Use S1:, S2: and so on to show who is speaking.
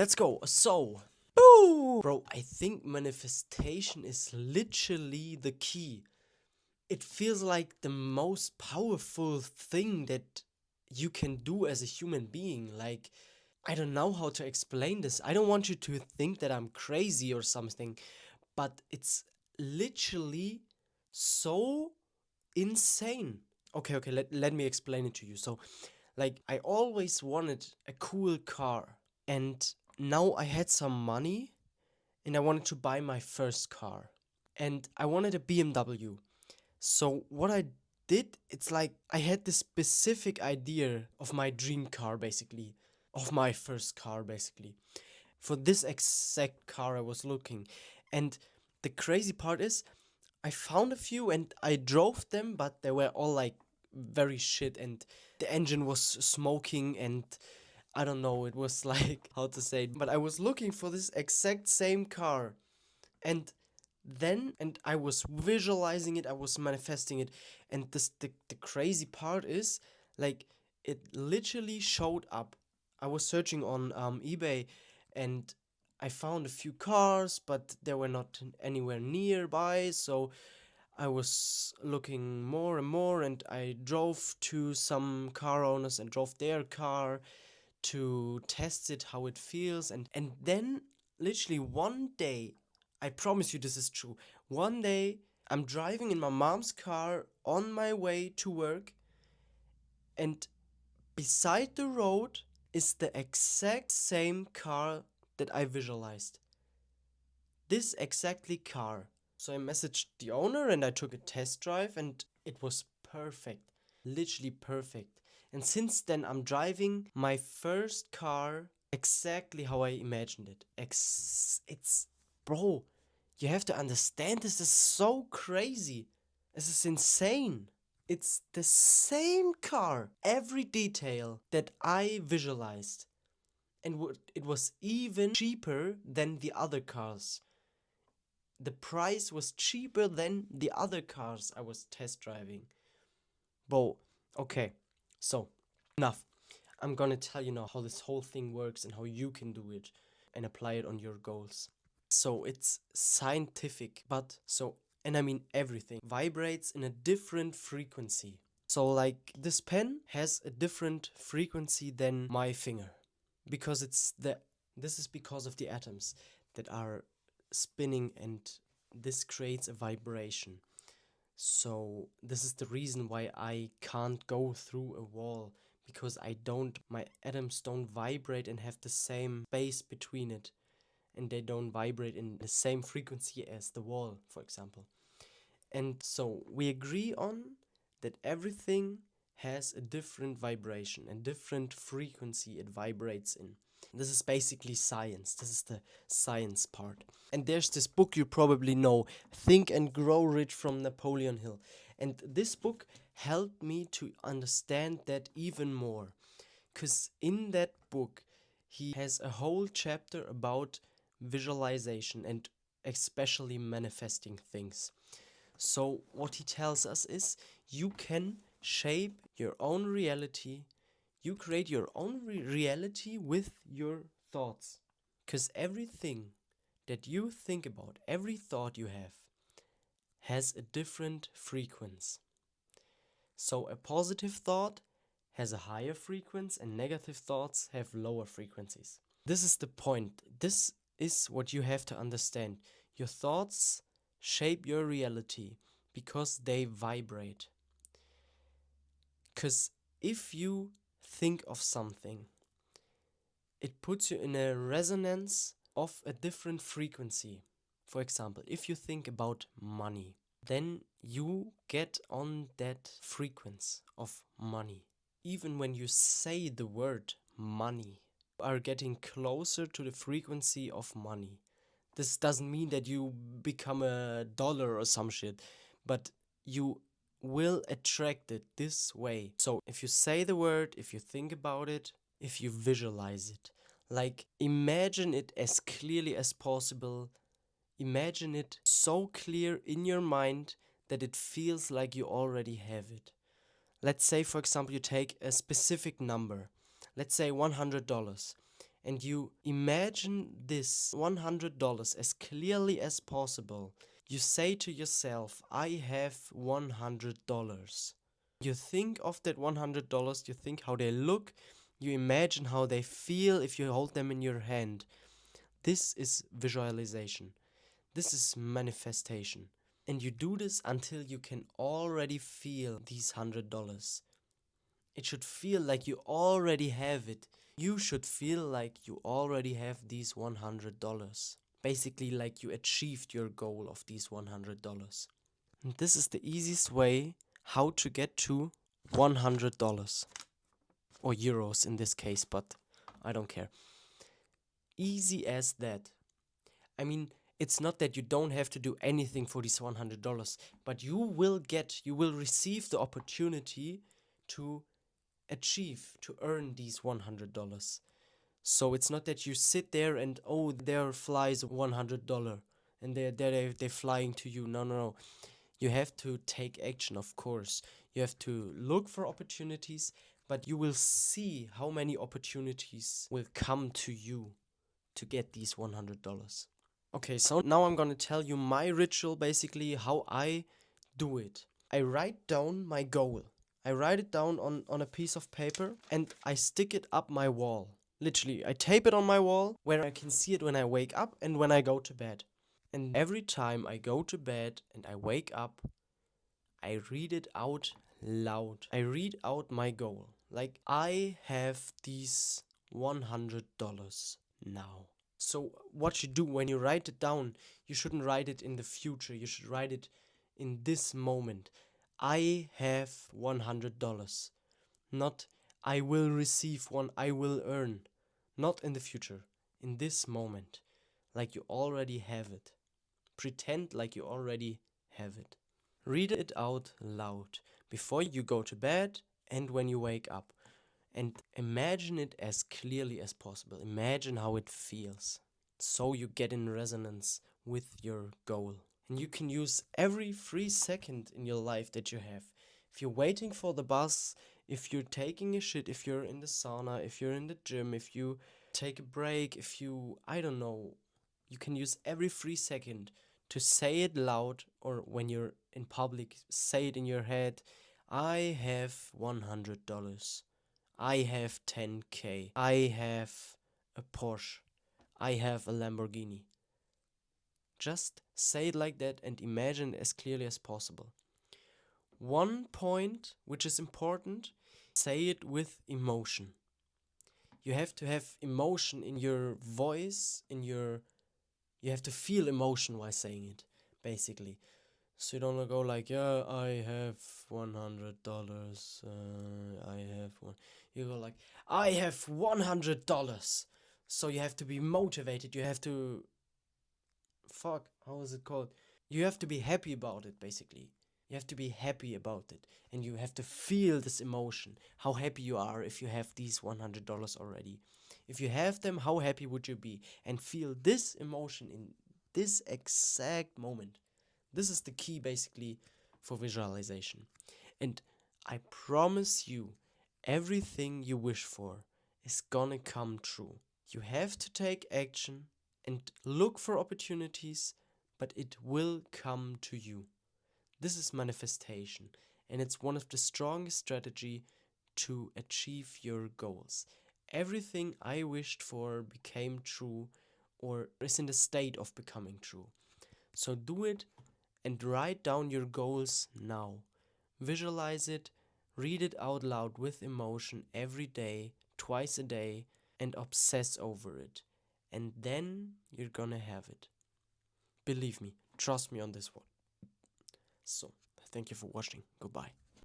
S1: let's go. So, boo! Bro, I think manifestation is literally the key. It feels like the most powerful thing that you can do as a human being. Like, I don't know how to explain this. I don't want you to think that I'm crazy or something, but it's literally so insane. Okay, let me explain it to you. So, like, I always wanted a cool car, and now I had some money, and I wanted to buy my first car, and I wanted a BMW. So, what I did, it's like I had this specific idea of my dream car, basically, of my first car, basically. For this exact car, I was looking, and the crazy part is, I found a few and I drove them, but they were all like very shit, and the engine was smoking, and I don't know, it was like how to say it, but I was looking for this exact same car, and I was visualizing it, I was manifesting it, and the crazy part is, like, it literally showed up. I was searching on eBay, and I found a few cars, but they were not anywhere nearby, so I was looking more and more, and I drove to some car owners and drove their car to test it, how it feels, and then literally one day, I promise you this is true. One day I'm driving in my mom's car on my way to work, and beside the road is the exact same car that I visualized. This exactly car. So I messaged the owner and I took a test drive, and it was perfect. Literally perfect. And since then I'm driving my first car exactly how I imagined it. It's, bro, you have to understand, this is so crazy. This is insane. It's the same car, every detail that I visualized. And it was even cheaper than the other cars. The price was cheaper than the other cars I was test driving. Bro, okay, so enough. I'm gonna tell you now how this whole thing works and how you can do it and apply it on your goals. So it's scientific, and I mean everything vibrates in a different frequency. So, like, this pen has a different frequency than my finger, because this is because of the atoms that are spinning, and this creates a vibration. So this is the reason why I can't go through a wall, because my atoms don't vibrate and have the same space between it, and they don't vibrate in the same frequency as the wall, for example. And so we agree on that everything has a different vibration and different frequency it vibrates in. This is basically science. This is the science part. And there's this book you probably know, Think and Grow Rich, from Napoleon Hill. And this book helped me to understand that even more. Because in that book, he has a whole chapter about visualization and especially manifesting things. So, what he tells us is, you can shape your own reality. You create your own reality with your thoughts. Because everything that you think about, every thought you have, has a different frequency. So, a positive thought has a higher frequency, and negative thoughts have lower frequencies. This is the point. This is what you have to understand. Your thoughts shape your reality because they vibrate. Because if you think of something, it puts you in a resonance of a different frequency. For example, if you think about money, then you get on that frequency of money. Even when you say the word money, you are getting closer to the frequency of money. This doesn't mean that you become a dollar or some shit, but you will attract it this way. So if you say the word, if you think about it, if you visualize it, like, imagine it as clearly as possible. Imagine it so clear in your mind that it feels like you already have it. Let's say, for example, you take a specific number, let's say $100, and you imagine this $100 as clearly as possible, you say to yourself, I have $100. You think of that $100, you think how they look, you imagine how they feel if you hold them in your hand. This is visualization. This is manifestation. And you do this until you can already feel these $100. It should feel like you already have it. You should feel like you already have these $100. Basically, like you achieved your goal of these $100. And this is the easiest way how to get to $100. Or euros in this case, but I don't care. Easy as that. I mean, it's not that you don't have to do anything for these $100, but you will receive the opportunity to achieve, to earn these $100. So it's not that you sit there and, oh, there flies $100 and they're flying to you. No, no, no. You have to take action, of course. You have to look for opportunities, but you will see how many opportunities will come to you to get these $100. Okay, so now I'm gonna tell you my ritual, basically how I do it. I write down my goal. I write it down on a piece of paper and I stick it up my wall. Literally, I tape it on my wall where I can see it when I wake up and when I go to bed. And every time I go to bed and I wake up, I read it out loud. I read out my goal. Like, I have these $100 now. So what you do when you write it down, you shouldn't write it in the future. You should write it in this moment. I have $100. Not I will receive one, I will earn. Not in the future. In this moment. Like you already have it. Pretend like you already have it. Read it out loud before you go to bed and when you wake up. And imagine it as clearly as possible. Imagine how it feels. So you get in resonance with your goal. And you can use every free second in your life that you have. If you're waiting for the bus, if you're taking a shit, if you're in the sauna, if you're in the gym, if you take a break, if you, I don't know, you can use every free second to say it loud, or when you're in public, say it in your head. I have $100. I have 10K. I have a Porsche. I have a Lamborghini. Just say it like that and imagine it as clearly as possible. One point which is important, say it with emotion. You have to have emotion in your voice, you have to feel emotion while saying it, basically. So you don't go like, yeah, I have $100, I have one. You go like, I have $100. So you have to be motivated, you have to, how is it called? You have to be happy about it, basically. You have to be happy about it. And you have to feel this emotion, how happy you are if you have these $100 already. If you have them, how happy would you be? And feel this emotion in this exact moment. This is the key, basically, for visualization. And I promise you, everything you wish for is gonna come true. You have to take action and look for opportunities, but it will come to you. This is manifestation, and it's one of the strongest strategy to achieve your goals. Everything I wished for became true, or is in the state of becoming true. So do it and write down your goals now. Visualize it, read it out loud with emotion every day, twice a day, and obsess over it. And then you're gonna have it. Believe me, trust me on this one. So, thank you for watching. Goodbye.